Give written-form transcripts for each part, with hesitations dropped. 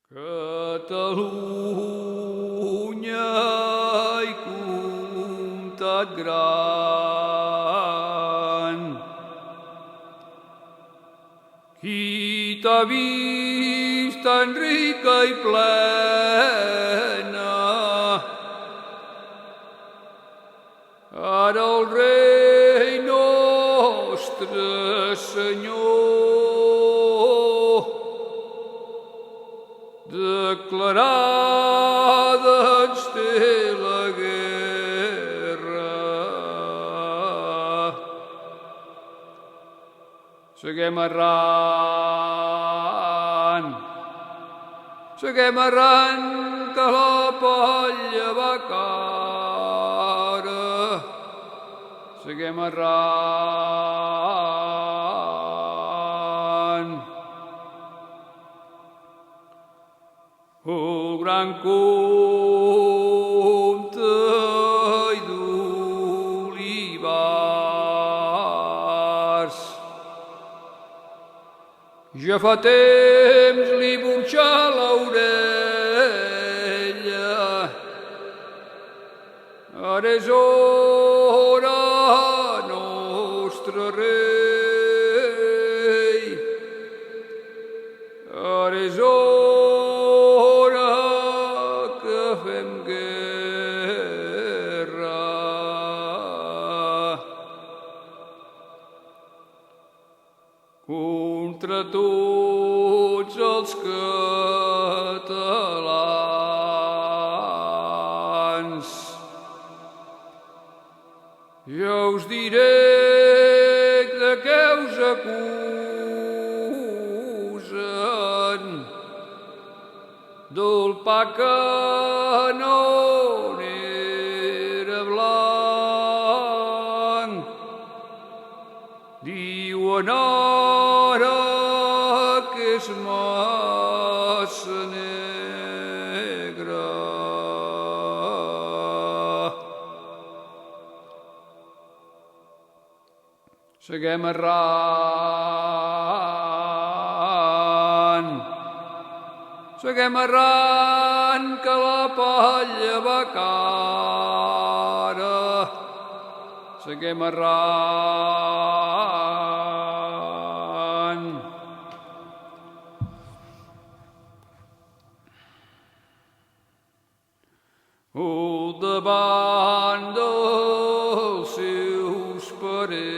Catalunya i comtat gran, qui t'ha vist tan rica i plena, ara el rei nostre senyor declarada ens té la guerra. Seguem errant, que la palla va cara. Seguem errant. El gran comte i d'Olivars ja fa temps li burxa l'orella. Ara és hora, nostre rei, ara és hora que fem guerra. Contra tots els catalans. Ja us diré de què us acusen, del pa que no n'era blanc. Diuen ara que és massa negre. Seguem errant, que la palla va cara. Seguem errant. Al davant dels seus parents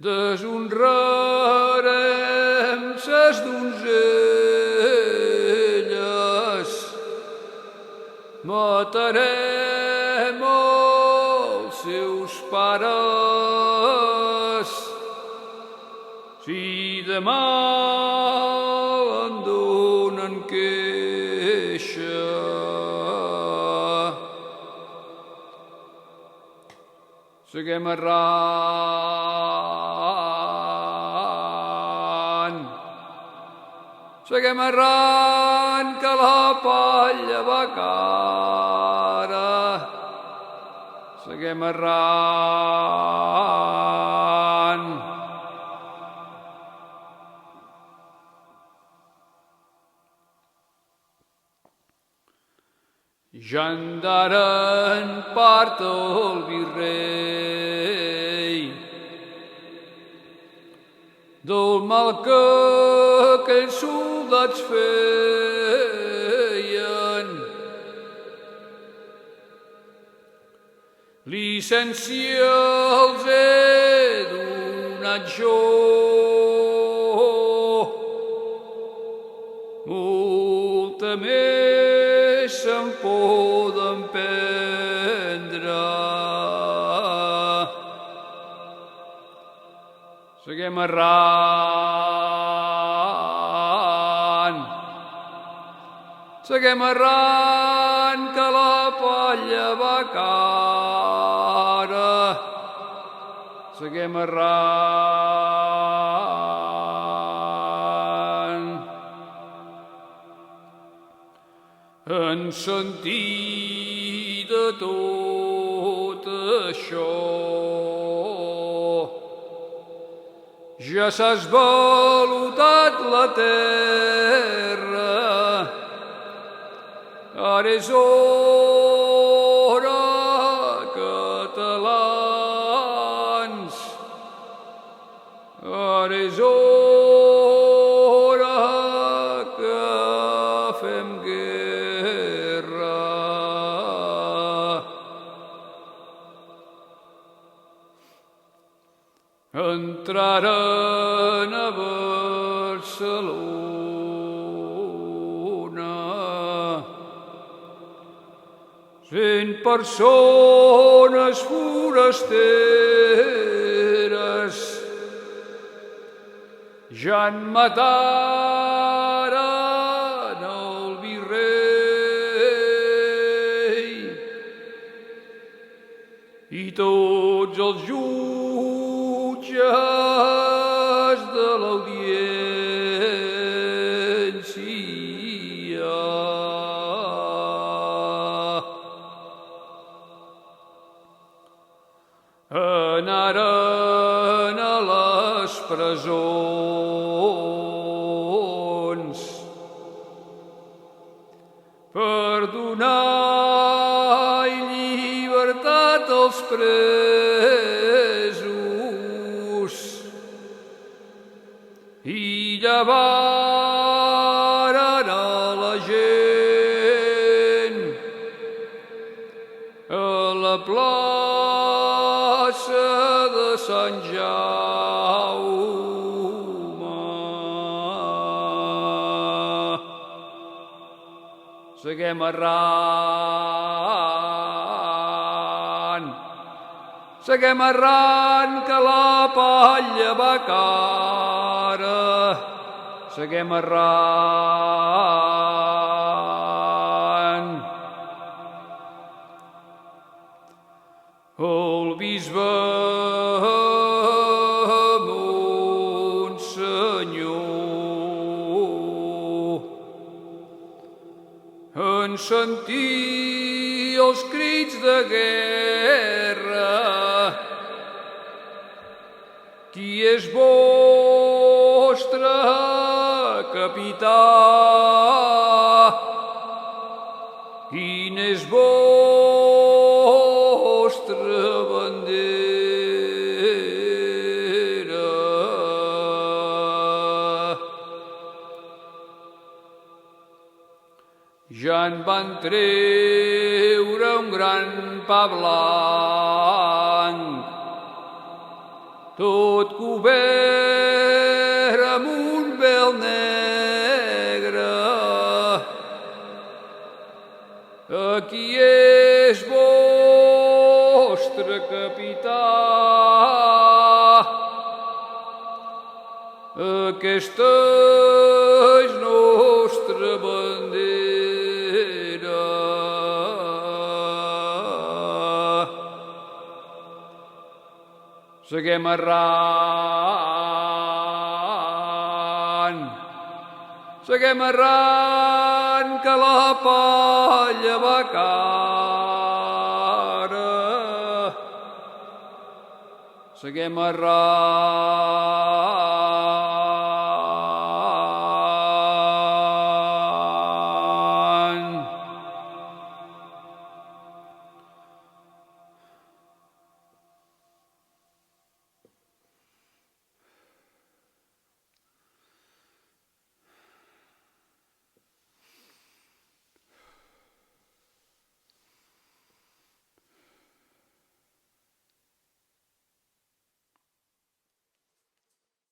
deshonrarem ses donzelles, matarem els seus pares. Si demà en donen queixa, seguem errant, que la palla va cara. Seguem errant. Ja en daren part el virrei del mal que aquells soldats feien. Llicència els he donat jo, molta més se'n poden prendre. Seguem errant, que la palla va cara. Seguem errant. En sentir de tot això, ja s'ha esvalutat la terra, ara és hora, catalans, ara és hora que fem guerra. Entraren a Barcelona 100 persones forasteres, ja en mataren el virrei i tots els jutges de l'audiència. Anaren a les presons per donar llibertat als presos i llevaren a la gent a la plaça de Sant Jaume. Seguem errant, seguem errant que la palla va cara, seguem errant. El bisbe Monsenyor en sentir els crits de guerra, qui és vostre capità? Quin és vostra bandera? Ja en van treure un gran pa blanc, tot cobert amb un vel negre. Qui és vostre capità? Aquesta és nostra bandera. Seguem errant, seguem errant que la palla va cara. Seguem errant.